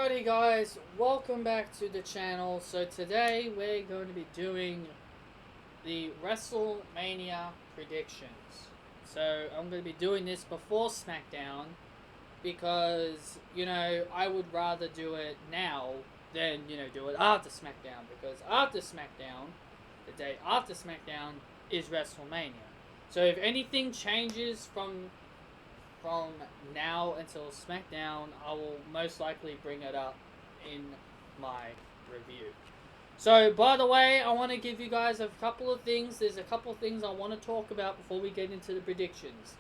Alrighty guys, welcome back to the channel. So today we're going to be doing the Wrestlemania predictions. So I'm going to be doing this before SmackDown because, I would rather do it now than, do it after SmackDown, because after SmackDown, the day after SmackDown is WrestleMania. So if anything changes from now until SmackDown, I will most likely bring it up in my review. So, by the way, I want to give you guys a couple of things. There's a couple of things I want to talk about before we get into the predictions.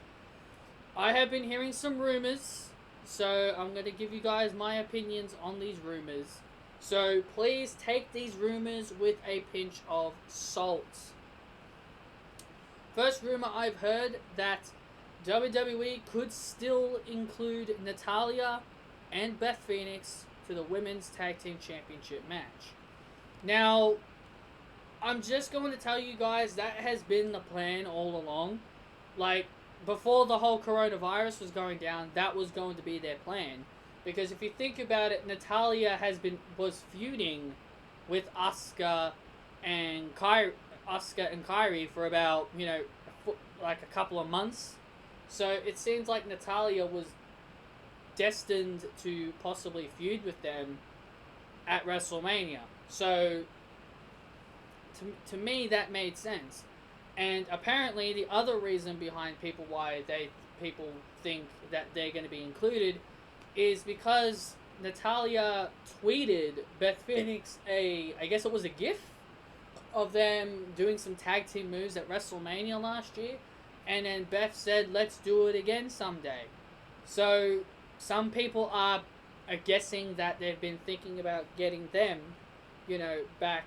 I have been hearing some rumors, so I'm going to give you guys my opinions on these rumors. So, please take these rumors with a pinch of salt. First rumor I've heard that WWE could still include Natalya and Beth Phoenix to the Women's Tag Team Championship match. Now, I'm just going to tell you guys that has been the plan all along. Like, before the whole coronavirus was going down, that was going to be their plan. Because if you think about it, Natalya was feuding with Asuka and Kairi for about, like a couple of months. So it seems like Natalya was destined to possibly feud with them at WrestleMania. So to me that made sense. And apparently the other reason behind why people think that they're going to be included is because Natalya tweeted Beth Phoenix I guess it was a gif of them doing some tag team moves at WrestleMania last year. And then Beth said, let's do it again someday. So, some people are guessing that they've been thinking about getting them back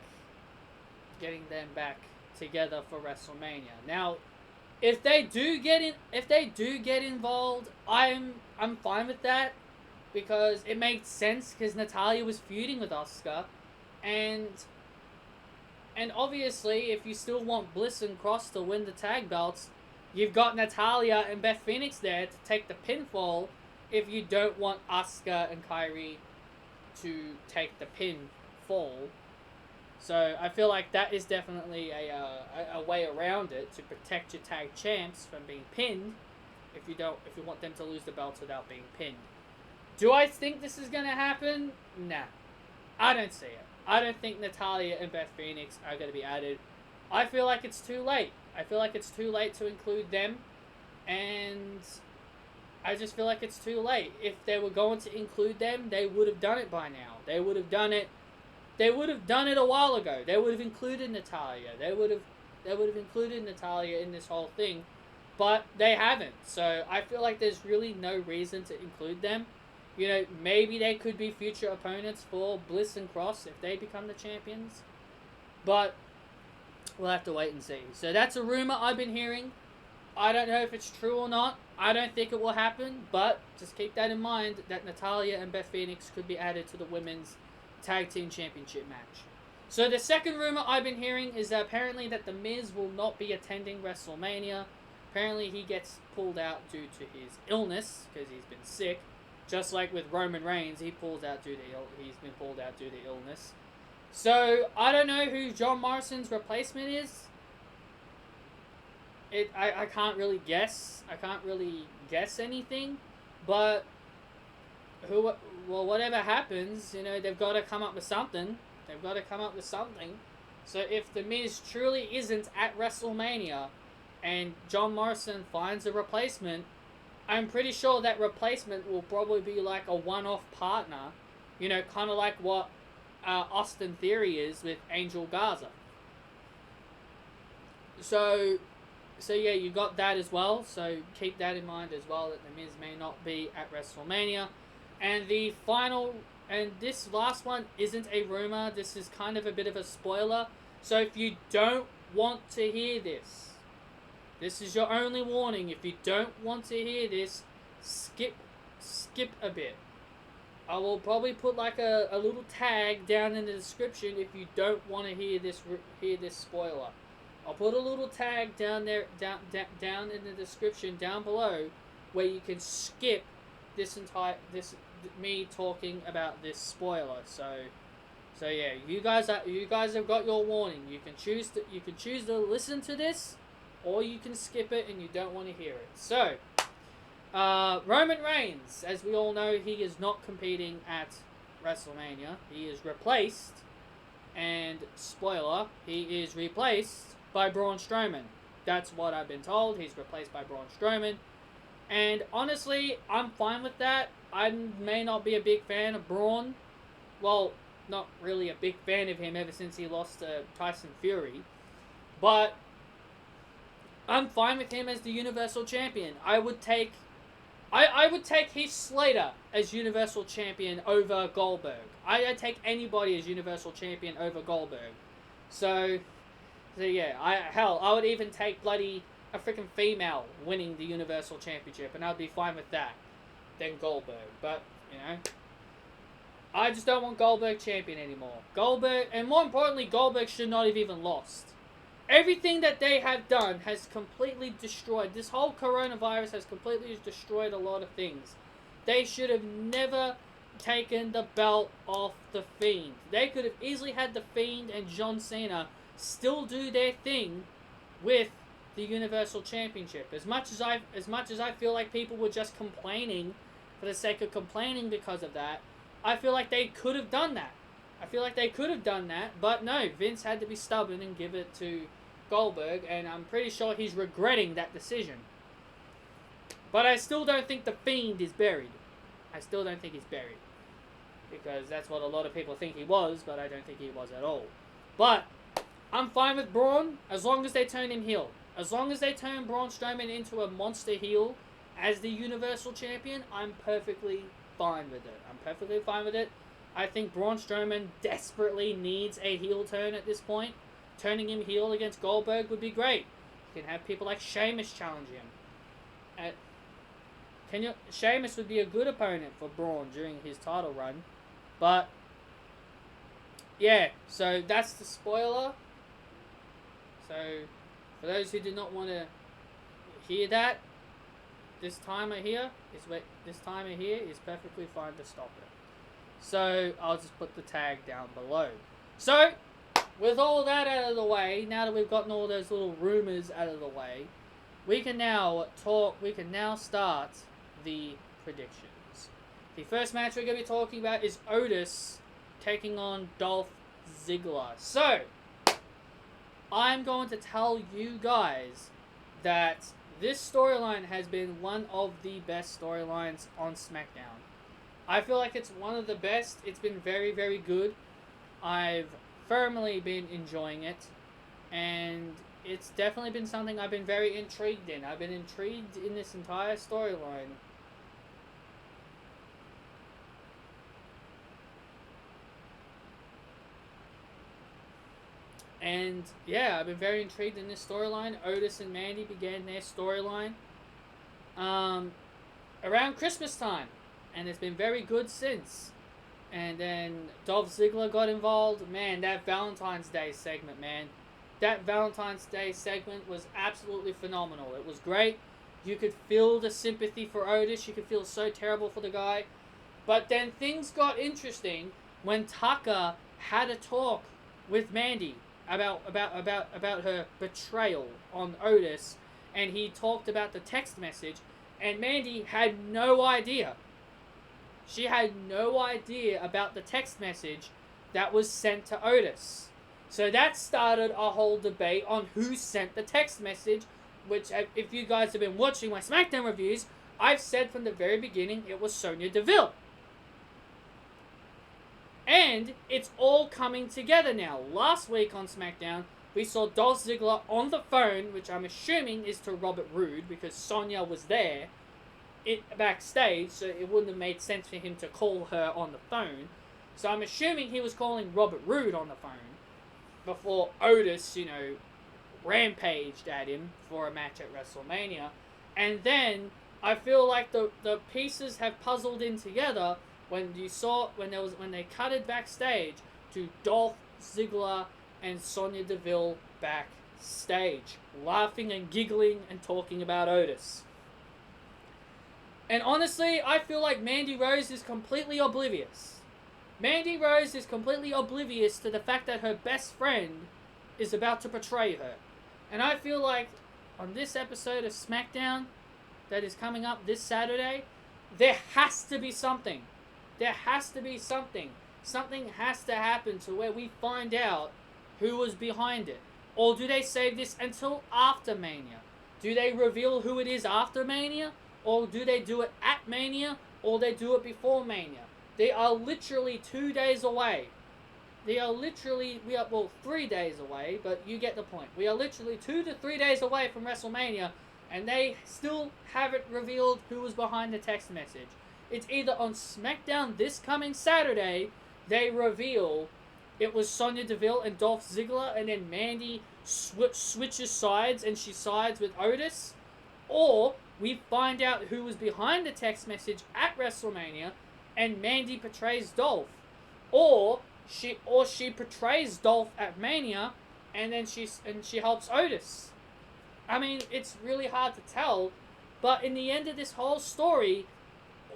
together for WrestleMania. Now, if they do get involved, I'm fine with that, because it makes sense, because Natalya was feuding with Asuka, and obviously, if you still want Bliss and Cross to win the tag belts, you've got Natalya and Beth Phoenix there to take the pinfall if you don't want Asuka and Kairi to take the pinfall. So I feel like that is definitely a way around it to protect your tag champs from being pinned if you want them to lose the belts without being pinned. Do I think this is going to happen? Nah. I don't see it. I don't think Natalya and Beth Phoenix are going to be added. I feel like it's too late. I feel like it's too late to include them, and I just feel like it's too late. If they were going to include them, they would have done it by now. They would have done it a while ago. They would have included Natalya. They would have included Natalya in this whole thing, but they haven't. So I feel like there's really no reason to include them. Maybe they could be future opponents for Bliss and Cross if they become the champions, but we'll have to wait and see. So that's a rumor I've been hearing. I don't know if it's true or not. I don't think it will happen, but just keep that in mind, that Natalya and Beth Phoenix could be added to the Women's Tag Team Championship match. So the second rumor I've been hearing is that apparently that The Miz will not be attending WrestleMania. Apparently he gets pulled out due to his illness, because he's been sick. Just like with Roman Reigns, he's been pulled out due to illness. So, I don't know who John Morrison's replacement is. I can't really guess. I can't really guess anything. But, whatever happens, they've got to come up with something. So, if The Miz truly isn't at WrestleMania, and John Morrison finds a replacement, I'm pretty sure that replacement will probably be like a one-off partner. Kind of like what Austin Theory is with Angel Garza. So yeah, you got that as well. So keep that in mind as well, that The Miz may not be at WrestleMania. And the final, and this last one isn't a rumor. This is kind of a bit of a spoiler. So if you don't want to hear this, this is your only warning. If you don't want to hear this, skip a bit. I will probably put like a little tag down in the description if you don't want to hear this spoiler. I'll put a little tag down there, down in the description down below, where you can skip me talking about this spoiler. So yeah, you guys have got your warning. You can choose to listen to this, or you can skip it and you don't want to hear it. So, Roman Reigns, as we all know, he is not competing at WrestleMania. He is replaced, and spoiler, he is replaced by Braun Strowman. That's what I've been told. He's replaced by Braun Strowman. And honestly, I'm fine with that. I may not be a big fan of Braun. Well, not really a big fan of him ever since he lost to Tyson Fury. But I'm fine with him as the Universal Champion. I would take Heath Slater as Universal Champion over Goldberg. I'd take anybody as Universal Champion over Goldberg. So yeah, I would even take bloody a freaking female winning the Universal Championship, and I'd be fine with that than Goldberg. But, you know, I just don't want Goldberg champion anymore. Goldberg, and more importantly, Goldberg should not have even lost. Everything that they have done has completely destroyed. This whole coronavirus has completely destroyed a lot of things. They should have never taken the belt off the Fiend. They could have easily had the Fiend and John Cena still do their thing with the Universal Championship. As much as I feel like people were just complaining for the sake of complaining because of that, I feel like they could have done that. But no, Vince had to be stubborn and give it to Goldberg, and I'm pretty sure he's regretting that decision. But I still don't think the Fiend is buried. Because that's what a lot of people think he was, but I don't think he was at all. But I'm fine with Braun as long as they turn him heel. As long as they turn Braun Strowman into a monster heel as the Universal Champion, I'm perfectly fine with it. I think Braun Strowman desperately needs a heel turn at this point. Turning him heel against Goldberg would be great. You can have people like Sheamus challenge him. Sheamus would be a good opponent for Braun during his title run. But, yeah, so that's the spoiler. So, for those who do not want to hear that, this timer here is perfectly fine to stop it. So, I'll just put the tag down below. So, with all that out of the way, now that we've gotten all those little rumors out of the way, we can now start the predictions. The first match we're going to be talking about is Otis taking on Dolph Ziggler. So, I'm going to tell you guys that this storyline has been one of the best storylines on SmackDown. I feel like it's one of the best. It's been very, very good. I've firmly been enjoying it, and it's definitely been something I've been very intrigued in. I've been intrigued in this entire storyline. And yeah, I've been very intrigued in this storyline. Otis and Mandy began their storyline around Christmas time, and it's been very good since. And then Dolph Ziggler got involved. Man, that Valentine's Day segment, was absolutely phenomenal. It was great. You could feel the sympathy for Otis. You could feel so terrible for the guy. But then things got interesting when Tucker had a talk with Mandy about her betrayal on Otis, and he talked about the text message, and Mandy had no idea. She had no idea about the text message that was sent to Otis. So that started a whole debate on who sent the text message, which, if you guys have been watching my SmackDown reviews, I've said from the very beginning it was Sonya Deville. And it's all coming together now. Last week on SmackDown, we saw Dolph Ziggler on the phone, which I'm assuming is to Robert Roode, because Sonya was there backstage, so it wouldn't have made sense for him to call her on the phone. So I'm assuming he was calling Robert Roode on the phone before Otis, rampaged at him for a match at WrestleMania. And then I feel like the pieces have puzzled in together when they cut it backstage to Dolph Ziggler and Sonya Deville backstage, laughing and giggling and talking about Otis. And honestly, I feel like Mandy Rose is completely oblivious. Mandy Rose is completely oblivious to the fact that her best friend is about to betray her. And I feel like on this episode of SmackDown that is coming up this Saturday, there has to be something. There has to be something. Something has to happen to where we find out who was behind it. Or do they save this until after Mania? Do they reveal who it is after Mania? Or do they do it at Mania? Or they do it before Mania? They are literally 2 days away. We are 3 days away, but you get the point. We are literally 2 to 3 days away from WrestleMania, and they still haven't revealed who was behind the text message. It's either on SmackDown this coming Saturday, they reveal it was Sonya Deville and Dolph Ziggler, and then Mandy switches sides and she sides with Otis, or we find out who was behind the text message at WrestleMania, and Mandy portrays Dolph, or she portrays Dolph at Mania, and then she helps Otis. I mean, it's really hard to tell, but in the end of this whole story,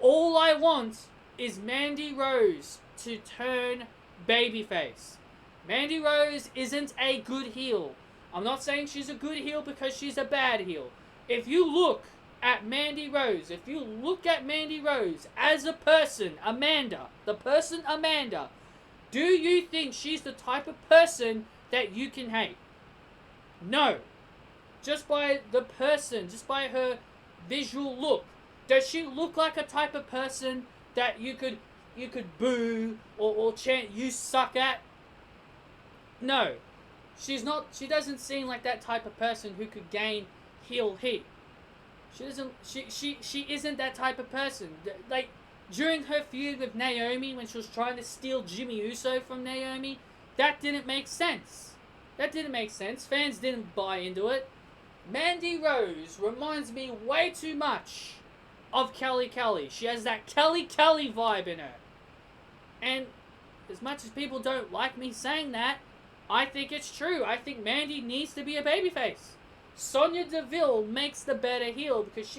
all I want is Mandy Rose to turn babyface. Mandy Rose isn't a good heel. I'm not saying she's a good heel because she's a bad heel. If you look at Mandy Rose as a person, Amanda, do you think she's the type of person that you can hate? No. Just by the person, just by her visual look, does she look like a type of person that you could boo or chant "you suck" at? No. She's not. She doesn't seem like that type of person who could gain heel heat. She doesn't. She isn't that type of person. Like during her feud with Naomi, when she was trying to steal Jimmy Uso from Naomi, that didn't make sense. Fans didn't buy into it. Mandy Rose reminds me way too much of Kelly Kelly. She has that Kelly Kelly vibe in her. And as much as people don't like me saying that, I think it's true. I think Mandy needs to be a babyface. Sonya Deville makes the better heel because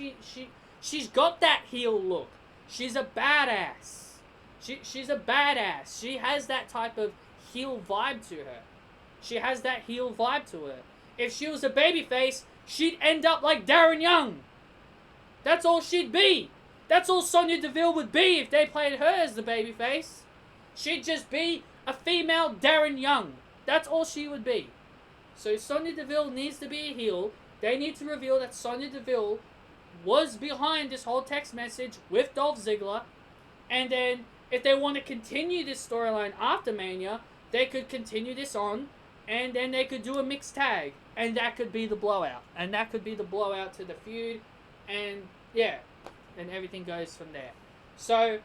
she's got that heel look. She's a badass. She's a badass. She has that type of heel vibe to her. If she was a babyface, she'd end up like Darren Young. That's all she'd be. That's all Sonya Deville would be if they played her as the babyface. She'd just be a female Darren Young. That's all she would be. So Sonya Deville needs to be a heel. They need to reveal that Sonya Deville was behind this whole text message with Dolph Ziggler. And then if they want to continue this storyline after Mania, they could continue this on. And then they could do a mixed tag. And that could be the blowout. And that could be the blowout to the feud. And yeah, and everything goes from there. So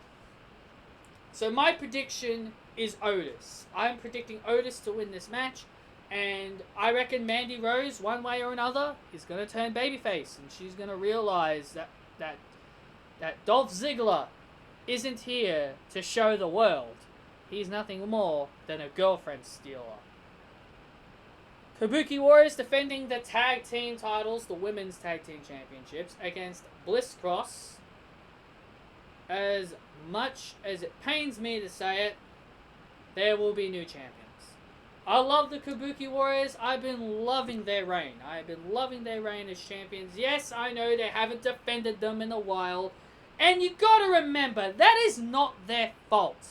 my prediction is Otis. I'm predicting Otis to win this match. And I reckon Mandy Rose, one way or another, is going to turn babyface. And she's going to realize that Dolph Ziggler isn't here to show the world. He's nothing more than a girlfriend stealer. Kabuki Warriors defending the tag team titles, the women's tag team championships, against Bliss Cross. As much as it pains me to say it, there will be new champions. I love the Kabuki Warriors. I've been loving their reign. As champions. Yes, I know they haven't defended them in a while. And you gotta remember, that is not their fault.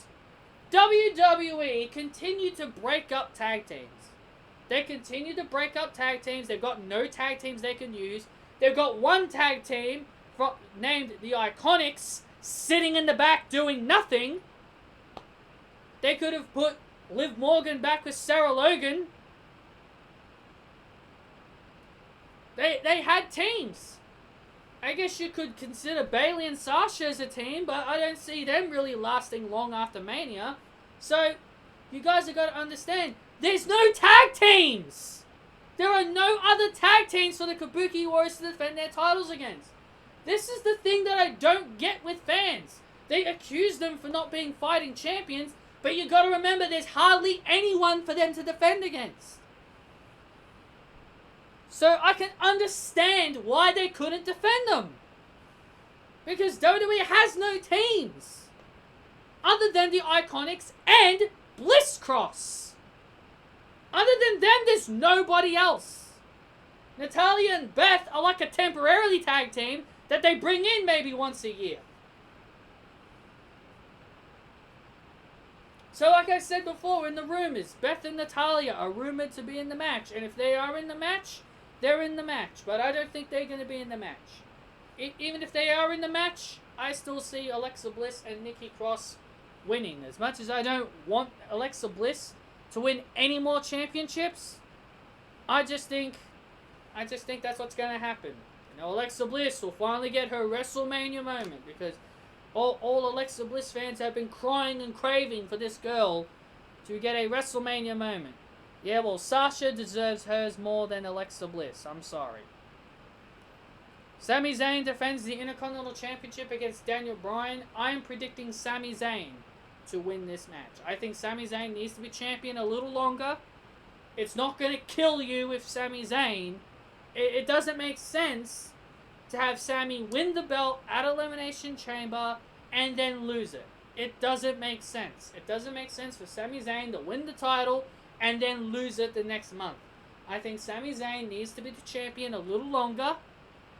WWE continue to break up tag teams. They continue to break up tag teams. They've got no tag teams they can use. They've got one tag team named the Iconics sitting in the back doing nothing. They could have put Liv Morgan back with Sarah Logan. They had teams. I guess you could consider Bayley and Sasha as a team, but I don't see them really lasting long after Mania. So, you guys have got to understand, there's no tag teams! There are no other tag teams for the Kabuki Warriors to defend their titles against. This is the thing that I don't get with fans. They accuse them for not being fighting champions, but you got to remember there's hardly anyone for them to defend against. So I can understand why they couldn't defend them. Because WWE has no teams other than the Iconics and Bliss Cross. Other than them, there's nobody else. Natalya and Beth are like a temporarily tag team that they bring in maybe once a year. So like I said before in the rumors, Beth and Natalya are rumored to be in the match. And if they are in the match, they're in the match. But I don't think they're going to be in the match. Even if they are in the match, I still see Alexa Bliss and Nikki Cross winning. As much as I don't want Alexa Bliss to win any more championships, I just think that's what's going to happen. You know, Alexa Bliss will finally get her WrestleMania moment, because all Alexa Bliss fans have been crying and craving for this girl to get a WrestleMania moment. Yeah, well, Sasha deserves hers more than Alexa Bliss. I'm sorry. Sami Zayn defends the Intercontinental Championship against Daniel Bryan. I'm predicting Sami Zayn to win this match. I think Sami Zayn needs to be champion a little longer. It's not going to kill you if Sami Zayn. It doesn't make sense to have Sami win the belt at Elimination Chamber and then lose it. It doesn't make sense. It doesn't make sense for Sami Zayn to win the title and then lose it the next month. I think Sami Zayn needs to be the champion a little longer,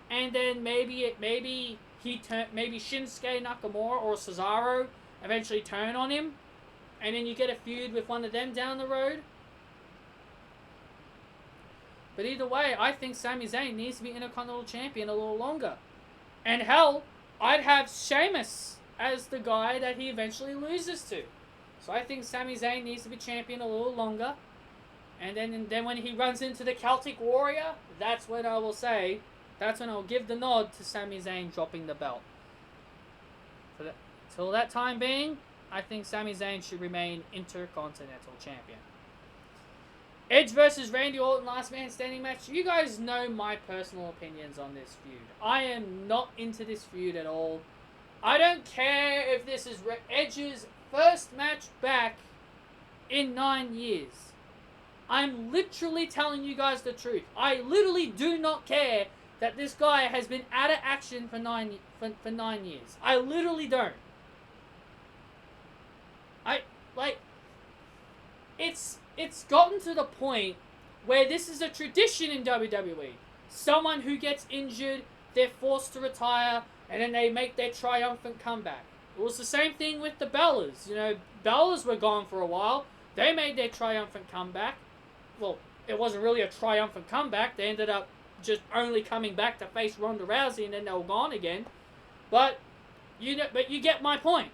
and then maybe Shinsuke Nakamura or Cesaro eventually turn on him, and then you get a feud with one of them down the road. But either way, I think Sami Zayn needs to be Intercontinental Champion a little longer. And hell, I'd have Sheamus as the guy that he eventually loses to. So I think Sami Zayn needs to be champion a little longer. And then when he runs into the Celtic Warrior, that's when I will say, that's when I'll give the nod to Sami Zayn dropping the belt. Till that time being, I think Sami Zayn should remain Intercontinental Champion. Edge versus Randy Orton last man standing match. You guys know my personal opinions on this feud. I am not into this feud at all. I don't care if this is Edge's first match back in 9 years. I'm literally telling you guys the truth. I literally do not care that this guy has been out of action for 9 years. I literally don't. It's gotten to the point where this is a tradition in WWE. Someone who gets injured, they're forced to retire, and then they make their triumphant comeback. It was the same thing with the Bellas. You know, Bellas were gone for a while. They made their triumphant comeback. Well, it wasn't really a triumphant comeback. They ended up just only coming back to face Ronda Rousey, and then they were gone again. But you get my point.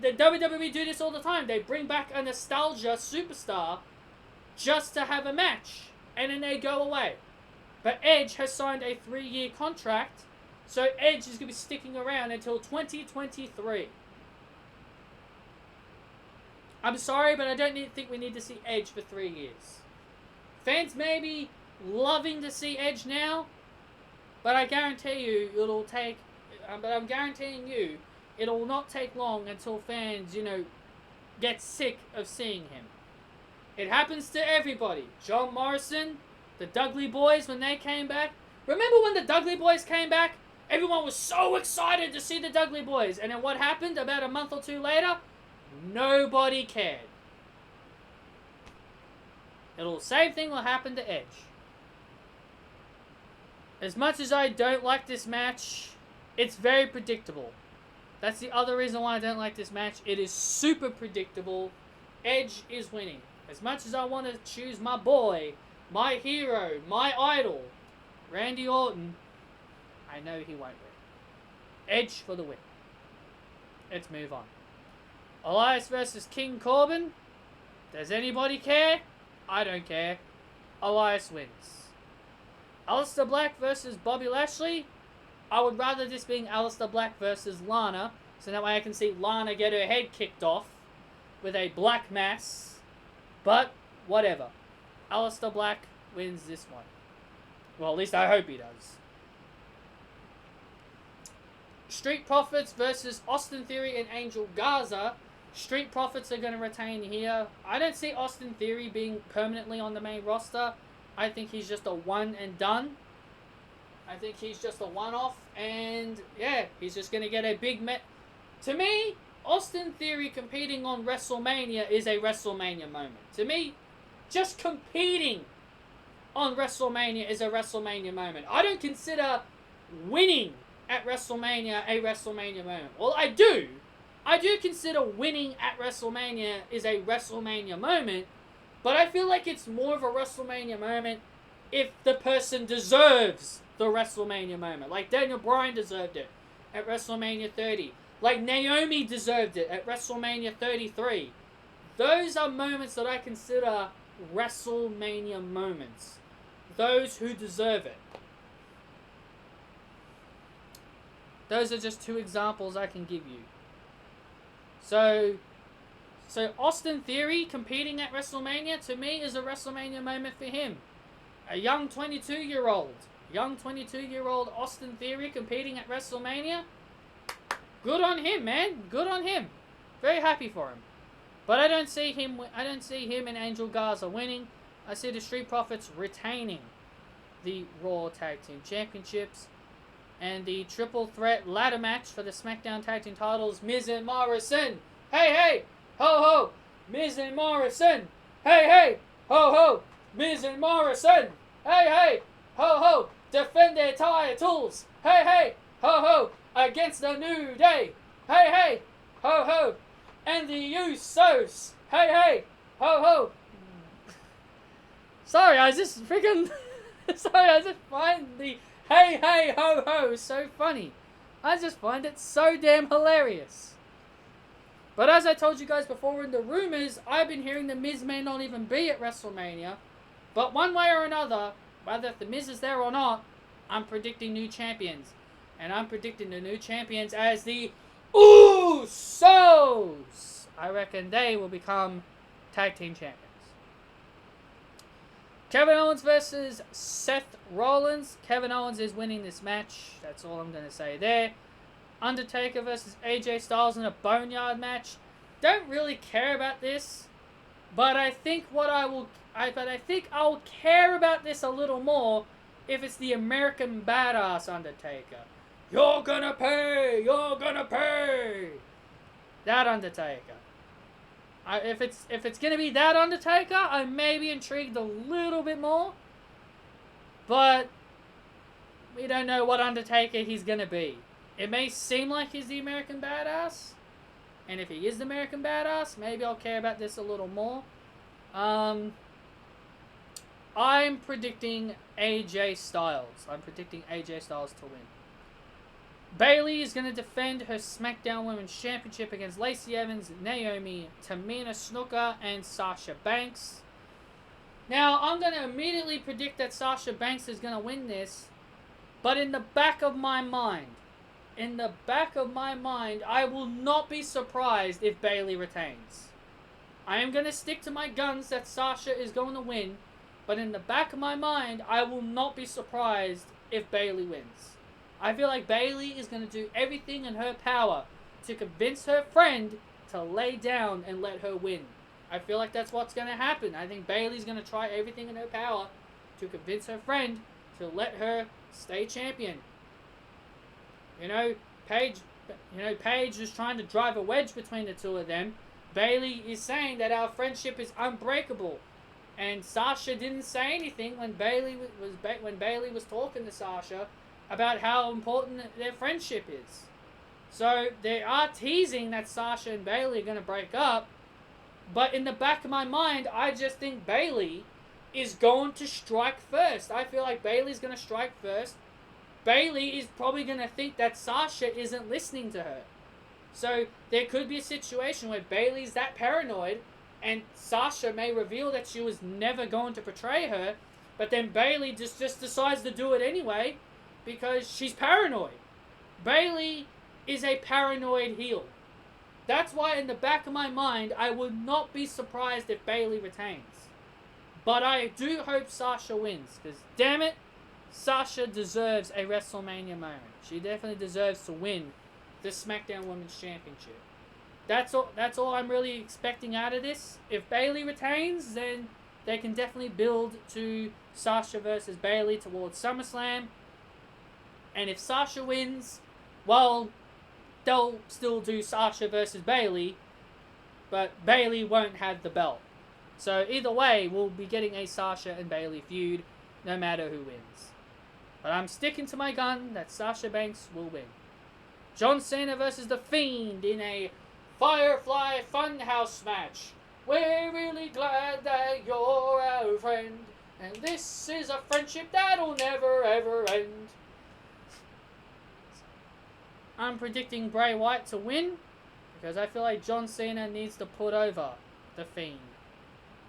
The WWE do this all the time. They bring back a nostalgia superstar just to have a match, and then they go away. But Edge has signed a 3-year contract, so Edge is going to be sticking around until 2023. I'm sorry, but I don't think we need to see Edge for 3 years. Fans may be loving to see Edge now, but I guarantee you it'll take... but I'm guaranteeing you it'll not take long until fans, get sick of seeing him. It happens to everybody. John Morrison, the Dudley Boys, when they came back. Remember when the Dudley Boys came back? Everyone was so excited to see the Dudley Boys. And then what happened about a month or two later? Nobody cared. Same thing will happen to Edge. As much as I don't like this match, it's very predictable. That's the other reason why I don't like this match. It is super predictable. Edge is winning. As much as I want to choose my boy, my hero, my idol, Randy Orton, I know he won't win. Edge for the win. Let's move on. Elias versus King Corbin. Does anybody care? I don't care. Elias wins. Aleister Black versus Bobby Lashley. I would rather this being Aleister Black versus Lana, so that way I can see Lana get her head kicked off with a black mass. But, whatever. Aleister Black wins this one. Well, at least I hope he does. Street Profits versus Austin Theory and Angel Garza. Street Profits are going to retain here. I don't see Austin Theory being permanently on the main roster. I think he's just a one and done. I think he's just a one-off, and yeah, he's just gonna get a big To me, Austin Theory competing on WrestleMania is a WrestleMania moment. To me, just competing on WrestleMania is a WrestleMania moment. I don't consider winning at WrestleMania a WrestleMania moment. Well, I do. I do consider winning at WrestleMania is a WrestleMania moment, but I feel like it's more of a WrestleMania moment if the person deserves the WrestleMania moment. Like Daniel Bryan deserved it at WrestleMania 30. Like Naomi deserved it at WrestleMania 33. Those are moments that I consider WrestleMania moments. Those who deserve it. Those are just two examples I can give you. So Austin Theory competing at WrestleMania, to me, is a WrestleMania moment for him. A young 22-year-old Austin Theory competing at WrestleMania. Good on him, man. Good on him. Very happy for him. But I don't see him and Angel Garza winning. I see the Street Profits retaining the Raw Tag Team Championships. And the triple threat ladder match for the SmackDown Tag Team titles, Miz and Morrison. Hey, hey, ho, ho, Miz and Morrison. Hey, hey, ho, ho, Miz and Morrison. Hey, hey, ho, ho, defend their titles. Hey, hey, ho, ho, against the New Day. Hey, hey, ho, ho, and the Usos. Hey, hey, ho, ho. Sorry, I just find the hey, hey, ho, ho so funny. I just find it so damn hilarious. But as I told you guys before in the rumors, I've been hearing the Miz may not even be at WrestleMania. But one way or another, whether if the Miz is there or not, I'm predicting new champions. And I'm predicting the new champions as the Usos. I reckon they will become tag team champions. Kevin Owens versus Seth Rollins. Kevin Owens is winning this match. That's all I'm going to say there. Undertaker versus AJ Styles in a Boneyard match. Don't really care about this, but I think I'll care about this a little more if it's the American Badass Undertaker. You're gonna pay. You're gonna pay. That Undertaker. If it's gonna be that Undertaker, I may be intrigued a little bit more. But we don't know what Undertaker he's gonna be. It may seem like he's the American Badass, and if he is the American Badass, maybe I'll care about this a little more. I'm predicting AJ Styles. I'm predicting AJ Styles to win. Bayley is going to defend her SmackDown Women's Championship against Lacey Evans, Naomi, Tamina Snuka, and Sasha Banks. Now, I'm going to immediately predict that Sasha Banks is going to win this, but in the back of my mind, I will not be surprised if Bayley retains. I am going to stick to my guns that Sasha is going to win, but in the back of my mind, I will not be surprised if Bayley wins. I feel like Bayley is going to do everything in her power to convince her friend to lay down and let her win. I feel like that's what's going to happen. I think Bayley's going to try everything in her power to convince her friend to let her stay champion. Paige is trying to drive a wedge between the two of them. Bayley is saying that our friendship is unbreakable. And Sasha didn't say anything when Bayley was talking to Sasha about how important their friendship is. So they are teasing that Sasha and Bayley are going to break up, but in the back of my mind, I just think Bayley is going to strike first. I feel like Bayley's going to strike first. Bayley is probably going to think that Sasha isn't listening to her. So there could be a situation where Bayley's that paranoid, and Sasha may reveal that she was never going to betray her, but then Bayley just decides to do it anyway, because she's paranoid. Bayley is a paranoid heel. That's why in the back of my mind, I would not be surprised if Bayley retains. But I do hope Sasha wins, because damn it, Sasha deserves a WrestleMania moment. She definitely deserves to win the SmackDown Women's Championship. That's all I'm really expecting out of this. If Bayley retains, then they can definitely build to Sasha versus Bayley towards SummerSlam. And if Sasha wins, well, they'll still do Sasha versus Bayley, but Bayley won't have the belt. So either way, we'll be getting a Sasha and Bayley feud, no matter who wins. But I'm sticking to my gun that Sasha Banks will win. John Cena versus The Fiend in a Firefly Funhouse match. We're really glad that you're our friend, and this is a friendship that'll never ever end. I'm predicting Bray Wyatt to win, because I feel like John Cena needs to put over The Fiend.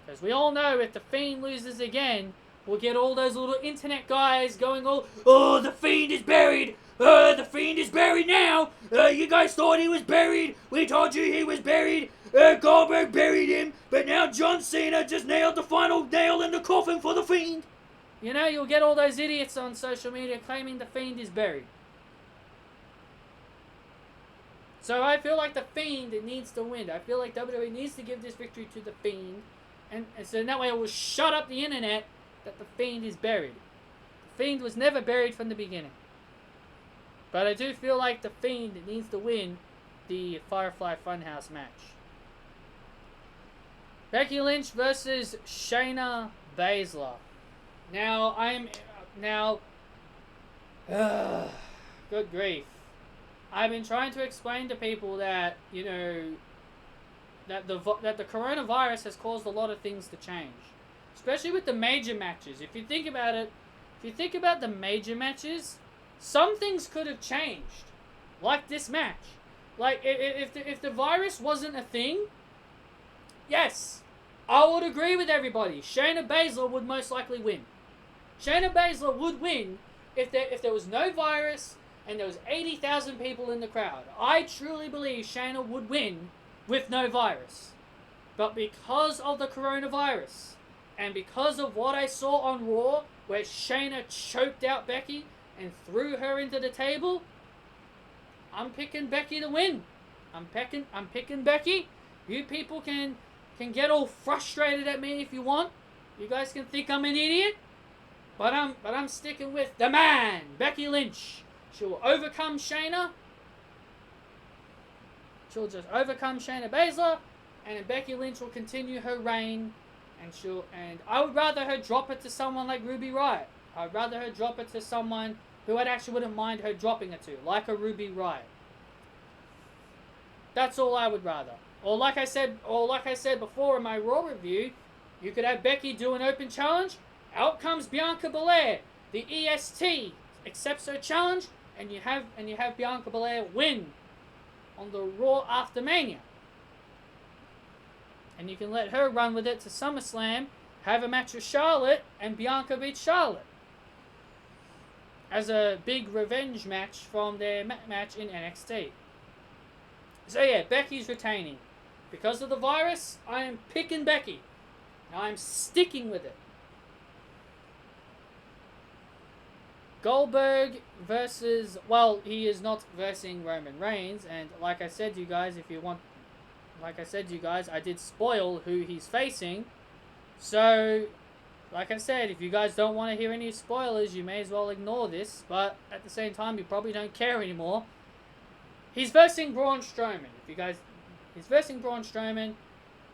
Because we all know if The Fiend loses again, we'll get all those little internet guys going all, oh, The Fiend is buried! The Fiend is buried now! You guys thought he was buried! We told you he was buried! Goldberg buried him, but now John Cena just nailed the final nail in the coffin for The Fiend! You know, you'll get all those idiots on social media claiming The Fiend is buried. So I feel like The Fiend needs to win. I feel like WWE needs to give this victory to The Fiend. And so in that way it will shut up the internet that The Fiend is buried. The Fiend was never buried from the beginning. But I do feel like The Fiend needs to win the Firefly Funhouse match. Becky Lynch versus Shayna Baszler. Good grief. I've been trying to explain to people that, you know, that the coronavirus has caused a lot of things to change. Especially with the major matches. If you think about it, the major matches, some things could have changed. Like this match. Like, if the virus wasn't a thing, yes, I would agree with everybody. Shayna Baszler would most likely win. Shayna Baszler would win if there was no virus and there was 80,000 people in the crowd. I truly believe Shayna would win with no virus. But because of the coronavirus, and because of what I saw on Raw, where Shayna choked out Becky and threw her into the table, I'm picking Becky to win. I'm picking Becky. You people can get all frustrated at me if you want. You guys can think I'm an idiot. But I'm sticking with the man, Becky Lynch. She'll overcome Shayna. She'll just overcome Shayna Baszler, and then Becky Lynch will continue her reign. And I would rather her drop it to someone like Ruby Riott. I'd rather her drop it to someone who I actually wouldn't mind her dropping it to, like a Ruby Riott. That's all I would rather. Or like I said before in my Raw review, you could have Becky do an open challenge. Out comes Bianca Belair. The EST accepts her challenge, and you have Bianca Belair win on the Raw after Mania. And you can let her run with it to SummerSlam, have a match with Charlotte, and Bianca beat Charlotte. As a big revenge match from their match in NXT. So yeah, Becky's retaining. Because of the virus, I am picking Becky. I'm sticking with it. Goldberg versus, well, he is not versing Roman Reigns, and like I said, you guys, I did spoil who he's facing. So, like I said, if you guys don't want to hear any spoilers, you may as well ignore this, but at the same time, you probably don't care anymore. He's versing Braun Strowman. He's versing Braun Strowman,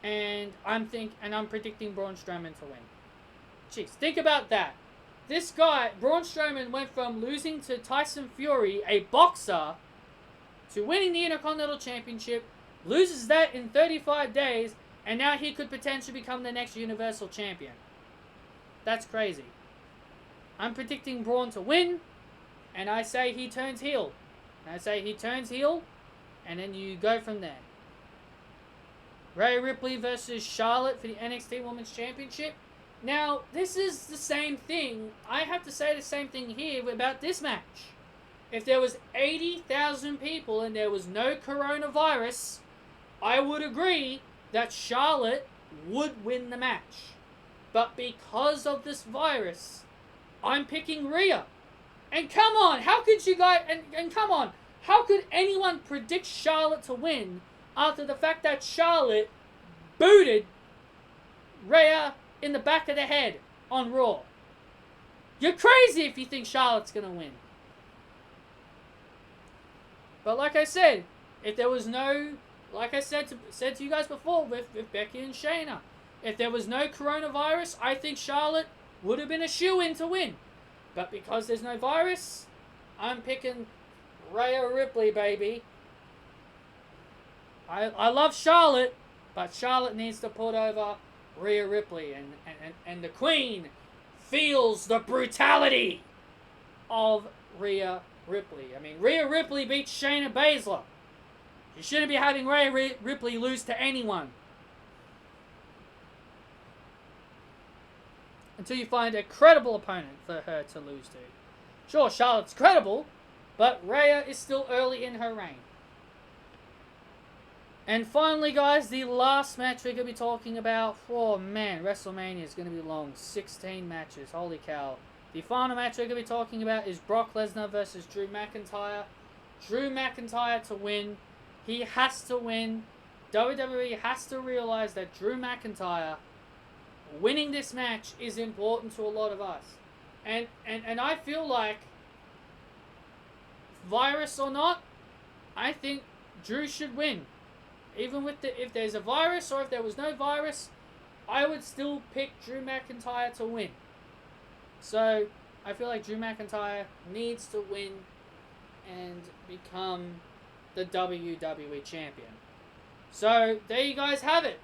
and I'm predicting Braun Strowman to win. Jeez, think about that. This guy, Braun Strowman, went from losing to Tyson Fury, a boxer, to winning the Intercontinental Championship, loses that in 35 days, and now he could potentially become the next Universal Champion. That's crazy. I'm predicting Braun to win, and I say he turns heel. And then you go from there. Rhea Ripley versus Charlotte for the NXT Women's Championship. Now, this is the same thing. I have to say the same thing here about this match. If there was 80,000 people and there was no coronavirus, I would agree that Charlotte would win the match. But because of this virus, I'm picking Rhea. And come on, how could you guys... And come on, how could anyone predict Charlotte to win after the fact that Charlotte booted Rhea in the back of the head on Raw? You're crazy if you think Charlotte's going to win. But like I said, if there was no, like I said to you guys before with Becky and Shayna, if there was no coronavirus, I think Charlotte would have been a shoo-in to win. But because there's no virus, I'm picking Rhea Ripley, baby. I love Charlotte, but Charlotte needs to put over Rhea Ripley, and the Queen feels the brutality of Rhea Ripley. I mean, Rhea Ripley beat Shayna Baszler. You shouldn't be having Rhea Ripley lose to anyone. Until you find a credible opponent for her to lose to. Sure, Charlotte's credible, but Rhea is still early in her reign. And finally, guys, the last match we're going to be talking about. Oh, man, WrestleMania is going to be long. 16 matches. Holy cow. The final match we're going to be talking about is Brock Lesnar versus Drew McIntyre. Drew McIntyre to win. He has to win. WWE has to realize that Drew McIntyre winning this match is important to a lot of us. And I feel like, virus or not, I think Drew should win. Even with if there's a virus or if there was no virus, I would still pick Drew McIntyre to win. So, I feel like Drew McIntyre needs to win and become the WWE Champion. So, there you guys have it.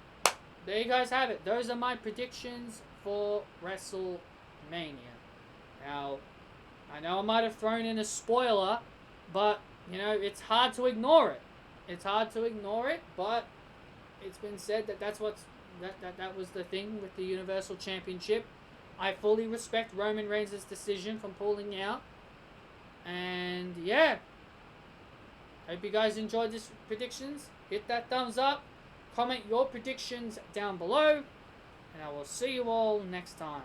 There you guys have it. Those are my predictions for WrestleMania. Now, I know I might have thrown in a spoiler, but, you know, it's hard to ignore it. It's hard to ignore it, but it's been said that that was the thing with the Universal Championship. I fully respect Roman Reigns' decision from pulling out. And yeah. Hope you guys enjoyed these predictions. Hit that thumbs up. Comment your predictions down below. And I will see you all next time.